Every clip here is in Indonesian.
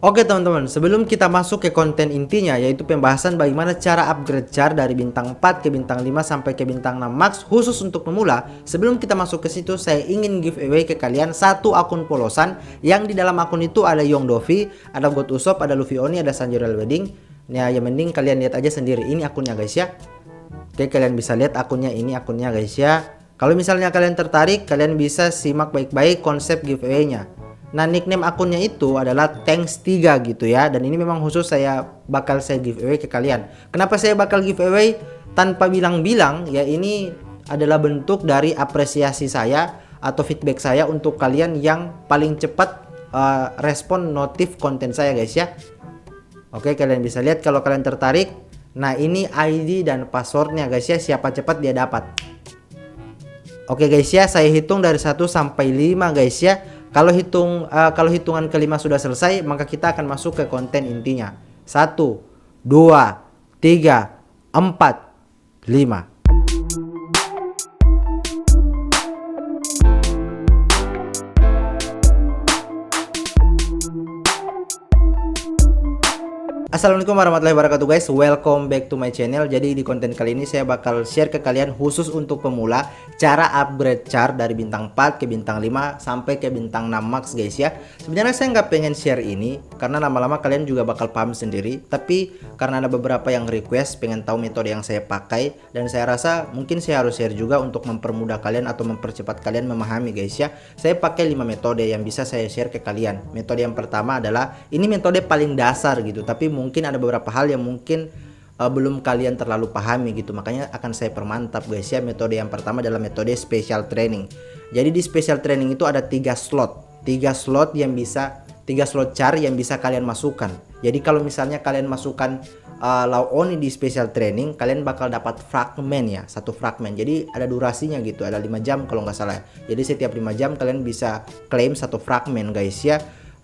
Oke teman-teman, sebelum kita masuk ke konten intinya, yaitu pembahasan bagaimana cara upgrade char dari bintang 4 ke bintang 5 sampai ke bintang 6 max khusus untuk pemula. Sebelum kita masuk ke situ, saya ingin giveaway ke kalian satu akun polosan yang di dalam akun itu ada Yongdovi, ada God Usopp, ada Luffy Oni, ada Sanjiro Wedding. Ya, yang mending kalian lihat aja sendiri, ini akunnya guys ya. Oke, kalian bisa lihat akunnya, ini akunnya guys ya. Kalau misalnya kalian tertarik, kalian bisa simak baik-baik konsep giveaway-nya. Nah, nickname akunnya itu adalah Tanks3 gitu ya. Dan ini memang khusus saya giveaway ke kalian. Kenapa saya bakal giveaway tanpa bilang-bilang? Ya, ini adalah bentuk dari apresiasi saya atau feedback saya untuk kalian yang paling cepat respon notif konten saya guys ya. Oke, kalian bisa lihat kalau kalian tertarik. Nah, ini ID dan passwordnya guys ya. Siapa cepat dia dapat. Oke guys ya, saya hitung dari 1 sampai 5 guys ya. Kalau hitungan kelima sudah selesai, maka kita akan masuk ke konten intinya. 1, 2, 3, 4, 5. Assalamualaikum warahmatullahi wabarakatuh guys, welcome back to my channel. Jadi di konten kali ini saya bakal share ke kalian khusus untuk pemula cara upgrade char dari bintang 4 ke bintang 5 sampai ke bintang 6 max guys ya. Sebenarnya saya nggak pengen share ini karena lama-lama kalian juga bakal paham sendiri. Tapi karena ada beberapa yang request pengen tahu metode yang saya pakai, dan saya rasa mungkin saya harus share juga untuk mempermudah kalian atau mempercepat kalian memahami guys ya. Saya pakai 5 metode yang bisa saya share ke kalian. Metode yang pertama adalah, ini metode paling dasar gitu, tapi mungkin ada beberapa hal yang mungkin belum kalian terlalu pahami gitu, makanya akan saya permantap guys ya. Metode yang pertama adalah metode special training. Jadi di special training itu ada 3 slot char yang bisa kalian masukkan. Jadi kalau misalnya kalian masukkan Law Oni di special training, kalian bakal dapat fragmen ya, satu fragmen. Jadi ada durasinya gitu, ada 5 jam kalau nggak salah. Jadi setiap 5 jam kalian bisa claim satu fragmen guys ya.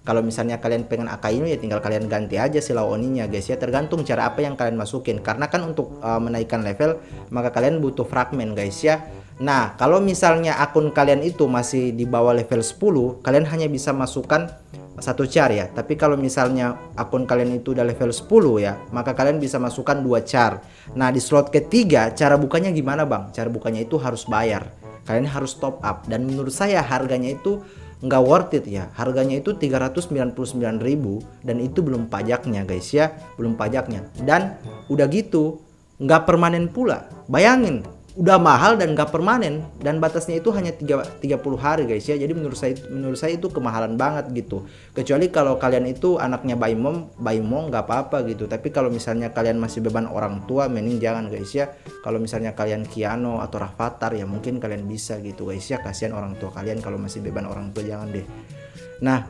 Kalau misalnya kalian pengen Akainu ya tinggal kalian ganti aja si Law Oninya guys ya, tergantung cara apa yang kalian masukin. Karena kan untuk menaikkan level maka kalian butuh fragmen guys ya. Nah, kalau misalnya akun kalian itu masih di bawah level 10, kalian hanya bisa masukkan satu char ya. Tapi kalau misalnya akun kalian itu udah level 10 ya, maka kalian bisa masukkan 2 char. Nah, di slot ketiga cara bukanya gimana bang? Cara bukanya itu harus bayar. Kalian harus top up, dan menurut saya harganya itu nggak worth it ya. Harganya itu 399.000 dan itu belum pajaknya guys ya, belum pajaknya. Dan udah gitu nggak permanen pula. Bayangin, udah mahal dan nggak permanen, dan batasnya itu hanya 30 hari guys ya. Jadi menurut saya itu kemahalan banget gitu. Kecuali kalau kalian itu anaknya Baimon nggak apa-apa gitu. Tapi kalau misalnya kalian masih beban orang tua, mending jangan guys ya. Kalau misalnya kalian Kiano atau Rafathar ya mungkin kalian bisa gitu guys ya. Kasihan orang tua kalian kalau masih beban orang tua, jangan deh. Nah,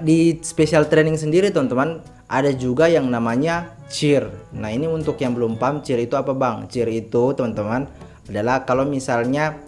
di special training sendiri teman-teman ada juga yang namanya cheer. Nah, ini untuk yang belum paham cheer itu apa bang? Cheer itu teman-teman adalah kalau misalnya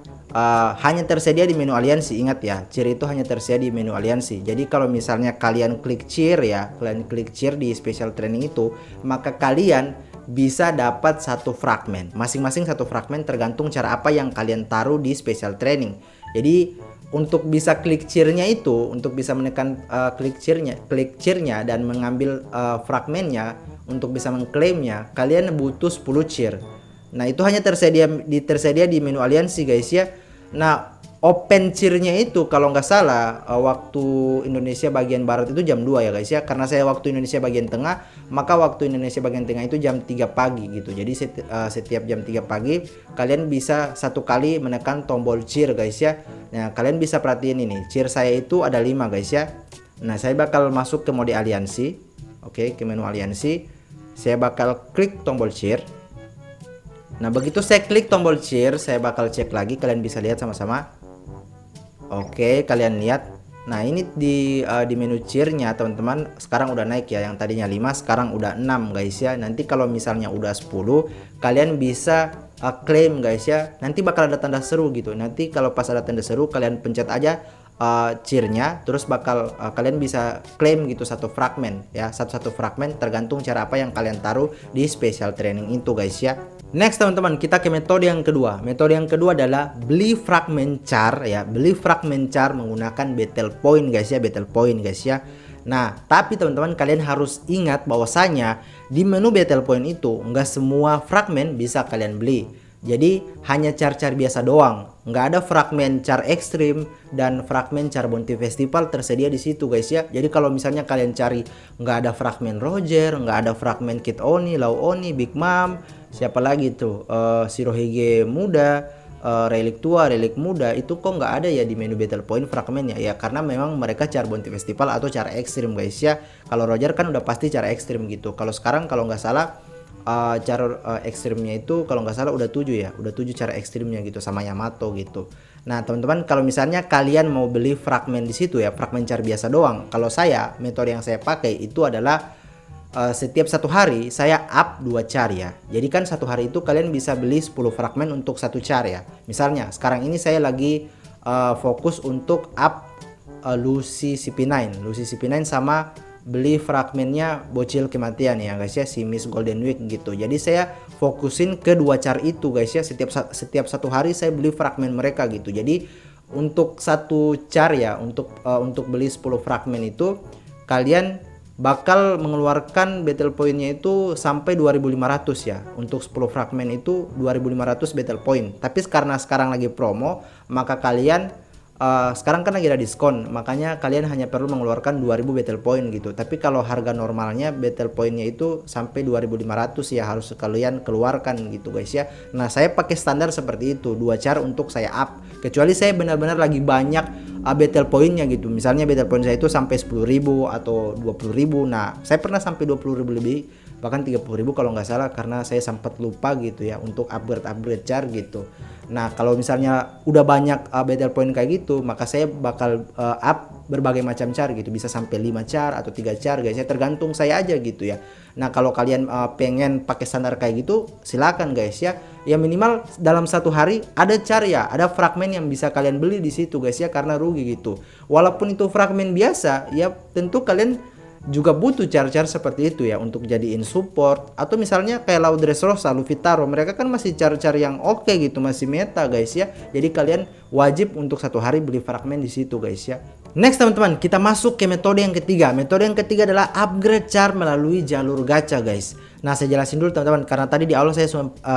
hanya tersedia di menu aliansi. Ingat ya, cheer itu hanya tersedia di menu aliansi. Jadi kalau misalnya kalian klik cheer ya, kalian klik cheer di special training itu, maka kalian bisa dapat satu fragmen, masing-masing satu fragmen tergantung cara apa yang kalian taruh di special training. Jadi untuk bisa klik cheer-nya itu, untuk bisa menekan klik cheer-nya dan mengambil fragmennya, untuk bisa mengklaimnya, kalian butuh 10 cheer. Nah, itu hanya tersedia di menu aliansi guys ya. Nah, open cheer-nya itu kalau nggak salah waktu Indonesia bagian barat itu jam 2 ya guys ya. Karena saya waktu Indonesia bagian tengah, maka waktu Indonesia bagian tengah itu jam 3 pagi gitu. Jadi setiap jam 3 pagi kalian bisa satu kali menekan tombol cheer guys ya. Nah, kalian bisa perhatiin ini, cheer saya itu ada 5 guys ya. Nah, saya bakal masuk ke mode aliansi. Oke, ke menu aliansi. Saya bakal klik tombol cheer. Nah, begitu saya klik tombol cheer, saya bakal cek lagi, kalian bisa lihat sama-sama. Oke, kalian lihat. Nah, ini di menu cheer-nya teman-teman sekarang udah naik ya. Yang tadinya 5 sekarang udah 6 guys ya. Nanti kalau misalnya udah 10, kalian bisa claim guys ya. Nanti bakal ada tanda seru gitu. Nanti kalau pas ada tanda seru, kalian pencet aja cheer-nya, terus bakal kalian bisa claim gitu satu fragmen ya, satu fragmen tergantung cara apa yang kalian taruh di special training itu guys ya. Next teman-teman, kita ke metode yang kedua. Metode yang kedua adalah beli fragmen char ya, beli fragmen char menggunakan battle point guys ya, battle point guys ya. Nah, tapi teman-teman kalian harus ingat bahwasanya di menu Battle Point itu nggak semua fragmen bisa kalian beli. Jadi hanya char-char biasa doang, nggak ada fragmen char ekstrim dan fragmen char bounty festival tersedia di situ guys ya. Jadi kalau misalnya kalian cari nggak ada fragmen Roger, nggak ada fragmen Kid Oni, Law Oni, Big Mom, siapa lagi tuh, Shirohige muda, relik tua, relik muda, itu kok nggak ada ya di menu Battle Point fragmennya ya, karena memang mereka char bounty festival atau char ekstrim guys ya. Kalau Roger kan udah pasti char ekstrim gitu. Kalau sekarang kalau nggak salah cara ekstrimnya itu kalau nggak salah udah 7 ya, udah 7 cara ekstrimnya gitu sama Yamato gitu. Nah teman-teman, kalau misalnya kalian mau beli fragmen di situ ya, fragmen char biasa doang, kalau saya metode yang saya pakai itu adalah setiap satu hari saya up 2 char ya. Jadi kan satu hari itu kalian bisa beli 10 fragmen untuk satu char ya. Misalnya sekarang ini saya lagi fokus untuk up Lucy CP9 sama beli fragmennya bocil kematian ya guys ya, si Miss Golden Week gitu. Jadi saya fokusin ke 2 char itu guys ya, setiap satu hari saya beli fragmen mereka gitu. Jadi untuk satu char ya, untuk beli 10 fragmen itu kalian bakal mengeluarkan battle pointnya itu sampai 2500 ya. Untuk 10 fragmen itu 2500 battle point. Tapi karena sekarang lagi promo, maka kalian sekarang kan lagi ada diskon, makanya kalian hanya perlu mengeluarkan 2000 battle point gitu. Tapi kalau harga normalnya battle pointnya itu sampai 2500 ya, harus kalian keluarkan gitu guys ya. Nah saya pakai standar seperti itu, 2 char untuk saya up, kecuali saya benar-benar lagi banyak battle pointnya gitu. Misalnya battle point saya itu sampai 10.000 atau 20.000. Nah saya pernah sampai 20.000 lebih, bahkan 30.000 kalau nggak salah, karena saya sempat lupa gitu ya untuk upgrade char gitu. Nah kalau misalnya udah banyak battle point kayak gitu, maka saya bakal up berbagai macam char gitu, bisa sampai 5 char atau 3 char guys ya, tergantung saya aja gitu ya. Nah kalau kalian pengen pakai standar kayak gitu, silakan guys ya. Ya minimal dalam satu hari ada char ya, ada fragmen yang bisa kalian beli di situ guys ya, karena rugi gitu. Walaupun itu fragmen biasa ya, tentu kalian juga butuh char-char seperti itu ya untuk jadiin support, atau misalnya kayak Law Dressrosa, Luffy Taro, mereka kan masih char-char yang oke gitu, masih meta guys ya. Jadi kalian wajib untuk satu hari beli fragmen di situ guys ya. Next teman-teman, kita masuk ke metode yang ketiga. Metode yang ketiga adalah upgrade char melalui jalur gacha guys. Nah saya jelasin dulu teman-teman, karena tadi di awal saya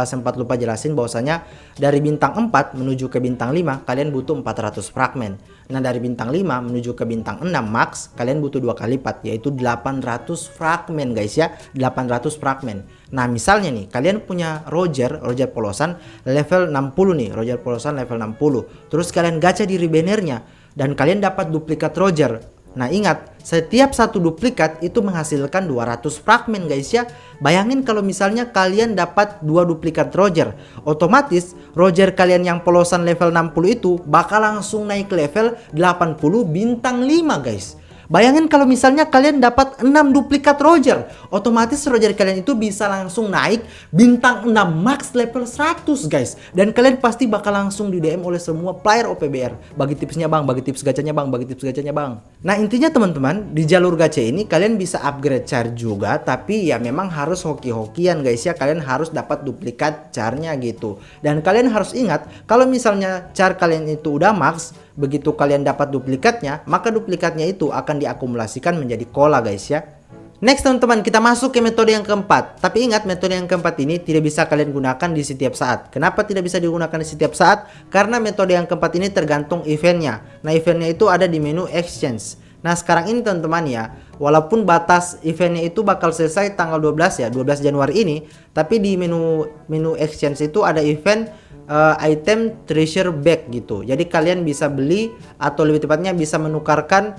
sempat lupa jelasin bahwasanya dari bintang 4 menuju ke bintang 5 kalian butuh 400 fragmen. Nah dari bintang 5 menuju ke bintang 6 max kalian butuh 2 kali lipat, yaitu 800 fragmen guys ya, 800 fragmen. Nah misalnya nih kalian punya Roger polosan level 60 nih, Roger polosan level 60, terus kalian gacha di rebannernya dan kalian dapat duplikat Roger. Nah ingat, setiap satu duplikat itu menghasilkan 200 fragmen guys ya. Bayangin kalau misalnya kalian dapat 2 duplikat Roger, otomatis Roger kalian yang polosan level 60 itu bakal langsung naik level 80 bintang 5 guys. Bayangin kalau misalnya kalian dapat 6 duplikat Roger, otomatis Roger kalian itu bisa langsung naik bintang 6 max level 100 guys. Dan kalian pasti bakal langsung di DM oleh semua player OPBR. Bagi tipsnya bang, bagi tips gacanya bang, bagi tips gacanya bang. Nah intinya teman-teman, di jalur gacha ini kalian bisa upgrade char juga, tapi ya memang harus hoki-hokian guys ya. Kalian harus dapat duplikat charnya gitu. Dan kalian harus ingat, kalau misalnya char kalian itu udah max, begitu kalian dapat duplikatnya, maka duplikatnya itu akan diakumulasikan menjadi cola guys ya. Next teman-teman, kita masuk ke metode yang keempat. Tapi ingat, metode yang keempat ini tidak bisa kalian gunakan di setiap saat. Kenapa tidak bisa digunakan di setiap saat? Karena metode yang keempat ini tergantung eventnya. Nah eventnya itu ada di menu exchange. Nah sekarang ini teman-teman ya, walaupun batas eventnya itu bakal selesai tanggal 12 ya, 12 Januari ini, tapi di menu exchange itu ada event item treasure bag gitu. Jadi kalian bisa beli, atau lebih tepatnya bisa menukarkan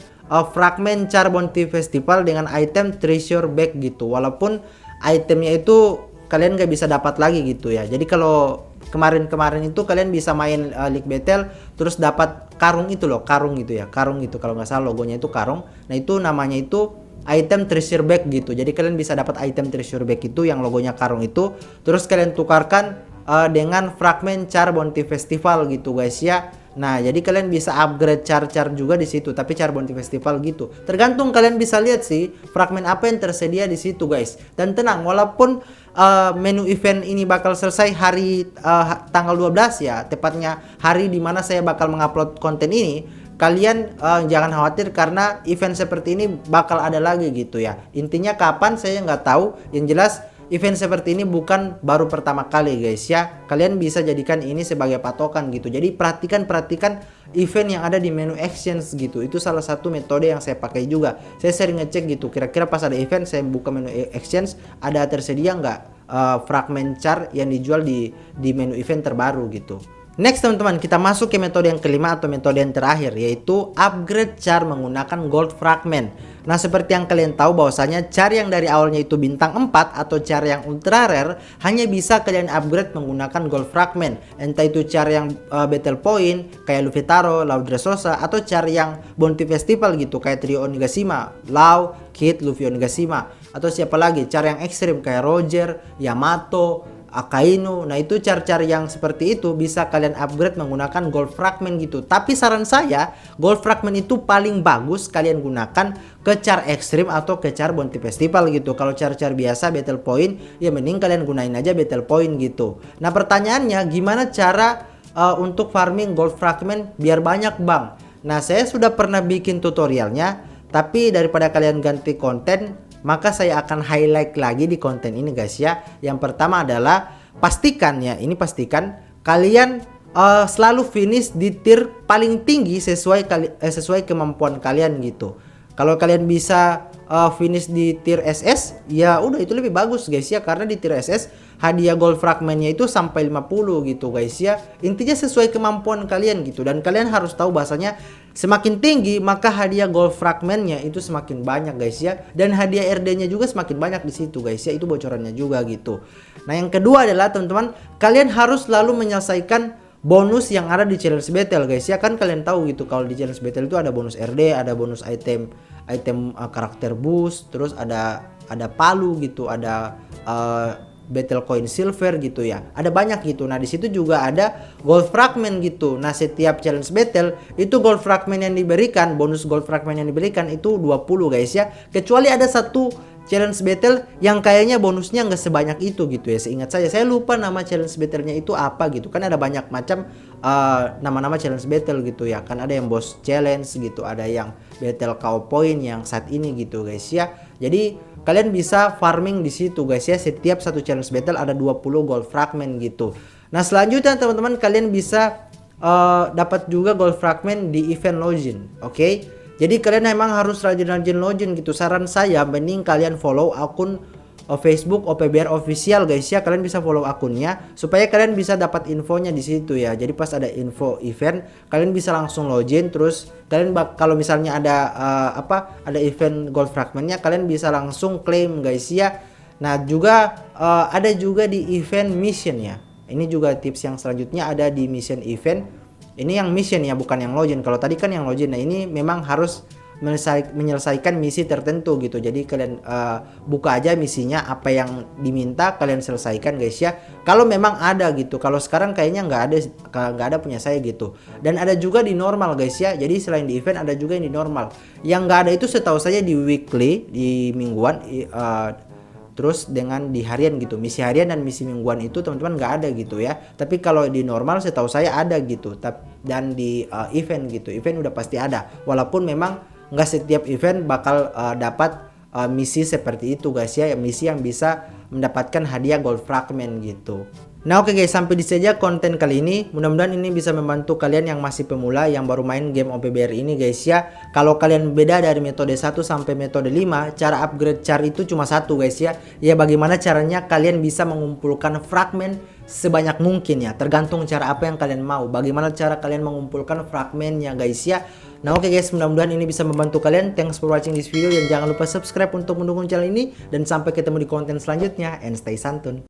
fragmen char bounty festival dengan item treasure bag gitu. Walaupun itemnya itu kalian gak bisa dapat lagi gitu ya. Jadi kalau kemarin itu kalian bisa main League Battle terus dapat karung itu loh, karung gitu ya, karung gitu kalau nggak salah logonya itu karung. Nah itu namanya itu item treasure bag gitu. Jadi kalian bisa dapat item treasure bag itu yang logonya karung itu, terus kalian tukarkan dengan fragmen char bounty festival gitu guys ya. Nah jadi kalian bisa upgrade char-char juga di situ, tapi char bounty festival gitu. Tergantung kalian bisa lihat sih fragmen apa yang tersedia di situ guys. Dan tenang, walaupun menu event ini bakal selesai hari tanggal 12 ya, tepatnya hari dimana saya bakal mengupload konten ini, kalian jangan khawatir karena event seperti ini bakal ada lagi gitu ya. Intinya kapan saya nggak tahu, yang jelas event seperti ini bukan baru pertama kali guys ya. Kalian bisa jadikan ini sebagai patokan gitu. Jadi perhatikan event yang ada di menu exchange gitu. Itu salah satu metode yang saya pakai juga. Saya sering ngecek gitu. Kira-kira pas ada event saya buka menu exchange, ada tersedia nggak fragment char yang dijual di menu event terbaru gitu. Next teman-teman, kita masuk ke metode yang kelima atau metode yang terakhir, yaitu upgrade char menggunakan gold fragment. Nah, seperti yang kalian tahu bahwasanya char yang dari awalnya itu bintang 4 atau char yang ultra rare hanya bisa kalian upgrade menggunakan gold fragment. Entah itu char yang battle point kayak Luffy Taro, Law Dressrosa, atau char yang bounty festival gitu kayak Trio Onigashima, Law, Kid, Luffy Onigashima, atau siapa lagi char yang ekstrim kayak Roger, Yamato, Akainu. Nah, itu char-char yang seperti itu bisa kalian upgrade menggunakan gold fragment gitu. Tapi saran saya, gold fragment itu paling bagus kalian gunakan ke char ekstrim atau ke char bounty festival gitu. Kalau char-char biasa battle point, ya mending kalian gunain aja battle point gitu. Nah, pertanyaannya gimana cara untuk farming gold fragment biar banyak bang? Nah, saya sudah pernah bikin tutorialnya, tapi daripada kalian ganti konten, maka saya akan highlight lagi di konten ini guys ya. Yang pertama adalah pastikan kalian selalu finish di tier paling tinggi sesuai kemampuan kalian gitu. Kalau kalian bisa finish di tier SS, ya udah itu lebih bagus guys ya, karena di tier SS hadiah gold fragmentnya itu sampai 50 gitu guys ya. Intinya sesuai kemampuan kalian gitu, dan kalian harus tahu bahasanya semakin tinggi maka hadiah gold fragmentnya itu semakin banyak guys ya, dan hadiah RD-nya juga semakin banyak di situ guys ya. Itu bocorannya juga gitu. Nah, yang kedua adalah teman-teman, kalian harus selalu menyelesaikan bonus yang ada di challenge battle guys ya. Kan kalian tahu gitu kalau di challenge battle itu ada bonus RD, ada bonus item karakter boost, terus ada palu gitu, ada battle coin silver gitu ya. Ada banyak gitu. Nah, di situ juga ada gold fragment gitu. Nah, setiap challenge battle itu gold fragment yang diberikan, bonus gold fragment yang diberikan itu 20 guys ya. Kecuali ada satu challenge battle yang kayaknya bonusnya nggak sebanyak itu gitu ya. Seingat saya lupa nama challenge battlenya itu apa gitu. Kan ada banyak macam nama-nama challenge battle gitu ya. Kan ada yang boss challenge gitu, ada yang battle cow point yang saat ini gitu guys ya. Jadi kalian bisa farming di situ guys ya. Setiap satu challenge battle ada 20 gold fragment gitu. Nah, selanjutnya teman-teman, kalian bisa dapat juga gold fragment di event login. Oke? Jadi kalian memang harus rajin-rajin login gitu. Saran saya mending kalian follow akun Facebook OPBR official guys ya. Kalian bisa follow akunnya supaya kalian bisa dapat infonya di situ ya. Jadi pas ada info event, kalian bisa langsung login, terus kalian kalau misalnya ada ada event gold fragmentnya, kalian bisa langsung claim guys ya. Nah, juga ada juga di event mission ya. Ini juga tips yang selanjutnya ada di mission event. Ini yang mission ya, bukan yang login. Kalau tadi kan yang login. Nah, ini memang harus menyelesaikan misi tertentu gitu. Jadi kalian buka aja misinya, apa yang diminta kalian selesaikan guys ya. Kalau memang ada gitu. Kalau sekarang kayaknya nggak ada punya saya gitu. Dan ada juga di normal guys ya. Jadi selain di event ada juga yang di normal. Yang nggak ada itu setahu saya di weekly, di mingguan, terus dengan di harian gitu. Misi harian dan misi mingguan itu teman-teman nggak ada gitu ya. Tapi kalau di normal setahu saya ada gitu. Dan di event gitu, event udah pasti ada. Walaupun memang nggak setiap event bakal dapat misi seperti itu guys ya. Misi yang bisa mendapatkan hadiah gold fragment gitu. Nah, oke guys, sampai di saja konten kali ini. Mudah-mudahan ini bisa membantu kalian yang masih pemula, yang baru main game OPBR ini guys ya. Kalau kalian beda dari metode 1 sampai metode 5, cara upgrade char itu cuma satu guys ya. Ya, bagaimana caranya kalian bisa mengumpulkan fragmen sebanyak mungkin ya. Tergantung cara apa yang kalian mau. Bagaimana cara kalian mengumpulkan fragmennya guys ya. Nah, oke guys, mudah-mudahan ini bisa membantu kalian. Thanks for watching this video, dan jangan lupa subscribe untuk mendukung channel ini. Dan sampai ketemu di konten selanjutnya, and stay santun.